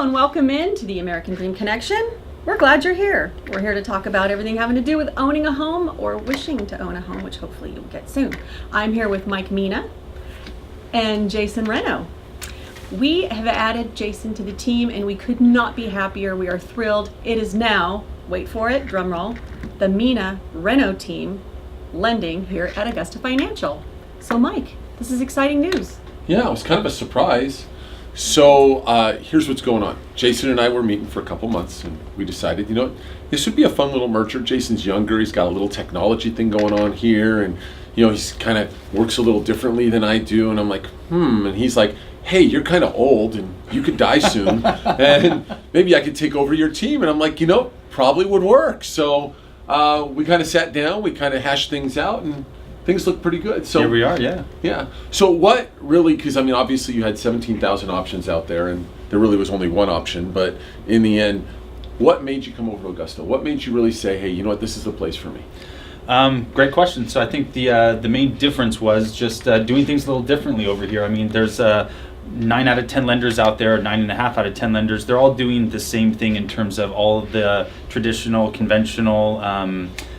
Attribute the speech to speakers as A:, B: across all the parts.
A: and welcome in to the American Dream Connection. We're glad you're here. We're here to talk about everything having to do with owning a home or wishing to own a home, which hopefully you'll get soon. I'm here with Mike Meena and Jason Renno. We have added Jason to the team and we could not be happier. We are thrilled. It is now, wait for it, drum roll, the Meeno Renno Team lending here at Augusta Financial. So Mike, this is exciting news.
B: Yeah, it was kind of a surprise. So here's what's going on. Jason and I were meeting for a couple months and we decided, this would be a fun little merger. Jason's younger, he's got a little technology thing going on here, and he's kind of works a little differently than I do, and I'm like, and he's like, hey, you're kind of old and you could die soon and maybe I could take over your team. And I'm like, probably would work. So we kind of sat down, we kind of hashed things out, and things look pretty good. So
C: here we are, yeah.
B: Yeah. So what really, because obviously you had 17,000 options out there and there really was only one option, but in the end, what made you come over to Augusta? What made you really say, hey, you know what, this is the place for me?
C: Great question. So I think the main difference was just doing things a little differently over here. There's 9 out of 10 lenders out there, 9.5 out of 10 lenders. They're all doing the same thing in terms of all of the traditional, conventional,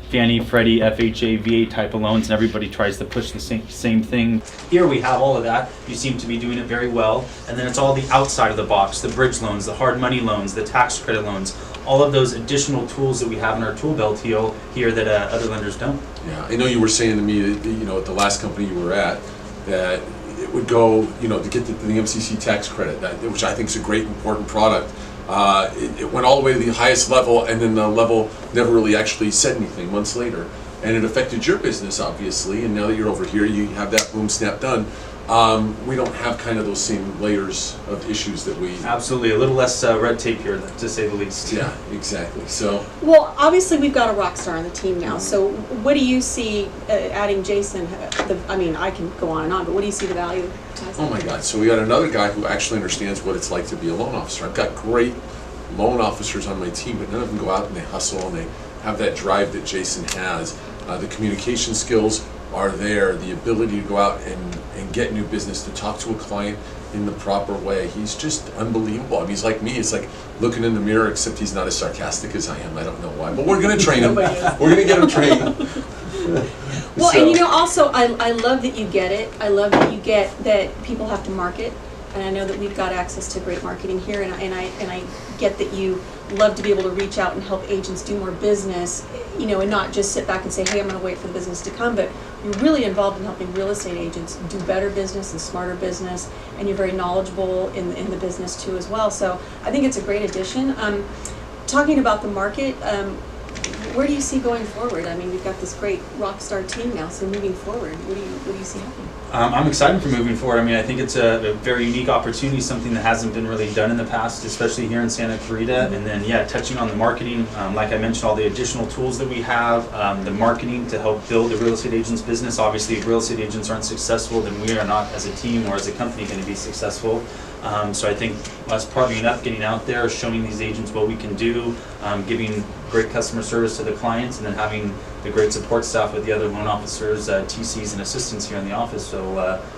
C: Fannie, Freddie, FHA, VA type of loans, and everybody tries to push the same thing. Here we have all of that. You seem to be doing it very well. And then it's all the outside of the box, the bridge loans, the hard money loans, the tax credit loans, all of those additional tools that we have in our tool belt here that other lenders don't.
B: Yeah, I know you were saying to me that, at the last company you were at, that it would go, to get the MCC tax credit, which I think is a great, important product. It went all the way to the highest level, and then the level never really actually said anything months later. And it affected your business, obviously, and now that you're over here, you have that boom, snap, done. We don't have kind of those same layers of issues that we...
C: Absolutely, a little less red tape here, to say the least.
B: Yeah, exactly. So,
A: well, obviously we've got a rock star on the team now, so what do you see adding Jason? I can go on and on, but what do you see the value?
B: Oh my God, so we got another guy who actually understands what it's like to be a loan officer. I've got great loan officers on my team, but none of them go out and they hustle and they have that drive that Jason has. The communication skills are there, the ability to go out and get new business, to talk to a client in the proper way. He's just unbelievable. He's like me. It's like looking in the mirror, except he's not as sarcastic as I am. I don't know why, but we're going to train him. We're going to get him trained.
A: Well, so. And also, I love that you get it. I love that you get that people have to market, and I know that we've got access to great marketing here, and I get that you love to be able to reach out and help agents do more business, and not just sit back and say, hey, I'm going to wait for the business to come, but you're really involved in helping real estate agents do better business and smarter business, and you're very knowledgeable in the business too as well. So I think it's a great addition. Talking about the market, where do you see going forward? We've got this great rock star team now, so moving forward, what do you see happening? I'm
C: excited for moving forward. I think it's a very unique opportunity, something that hasn't been really done in the past, especially here in Santa Clarita. And then, touching on the marketing, like I mentioned, all the additional tools that we have, the marketing to help build the real estate agent's business. Obviously, if real estate agents aren't successful, then we are not, as a team or as a company, going to be successful. So I think us partnering up, getting out there, showing these agents what we can do, giving great customer service to the clients, and then having the great support staff with the other loan officers, TCs, and assistants here in the office. So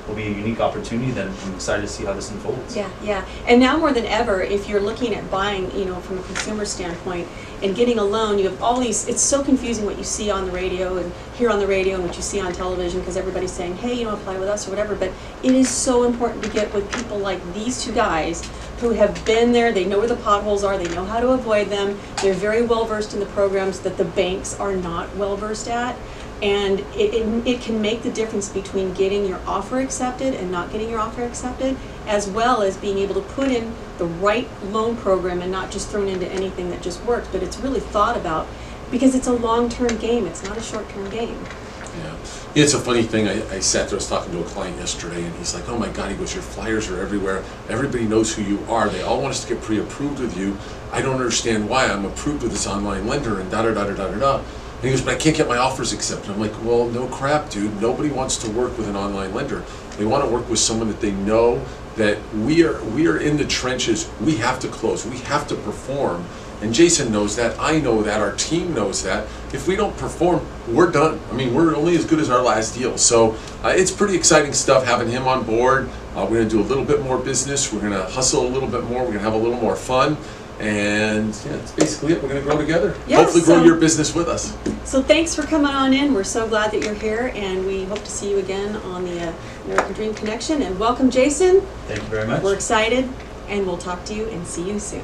C: will be a unique opportunity that I'm excited to see how this unfolds.
A: Yeah. And now more than ever, if you're looking at buying, from a consumer standpoint and getting a loan, you have all these, it's so confusing what you see on the radio and hear on the radio and what you see on television, because everybody's saying, hey, apply with us or whatever. But it is so important to get with people like these two guys who have been there. They know where the potholes are, they know how to avoid them, they're very well versed in the programs that the banks are not well versed at, and it can make the difference between getting your offer accepted and not getting your offer accepted, as well as being able to put in the right loan program and not just thrown into anything that just works, but it's really thought about, because it's a long-term game, it's not a short-term game.
B: Yeah, it's a funny thing. I sat there, I was talking to a client yesterday, and he's like, oh my God, he goes, your flyers are everywhere. Everybody knows who you are. They all want us to get pre-approved with you. I don't understand why. I'm approved with this online lender and da-da-da-da-da-da. And he goes, but I can't get my offers accepted. I'm like, well, no crap, dude. Nobody wants to work with an online lender. They want to work with someone that they know that we are in the trenches. We have to close. We have to perform. And Jason knows that, I know that, our team knows that. If we don't perform, we're done. I mean, we're only as good as our last deal. So it's pretty exciting stuff having him on board. We're gonna do a little bit more business. We're gonna hustle a little bit more. We're gonna have a little more fun. And yeah, that's basically it. We're gonna grow together.
A: Yeah,
B: hopefully grow
A: so-
B: your business with us.
A: So thanks for coming on in. We're so glad that you're here, and we hope to see you again on the American Dream Connection. And welcome, Jason.
C: Thank you very much.
A: We're excited, and we'll talk to you and see you soon.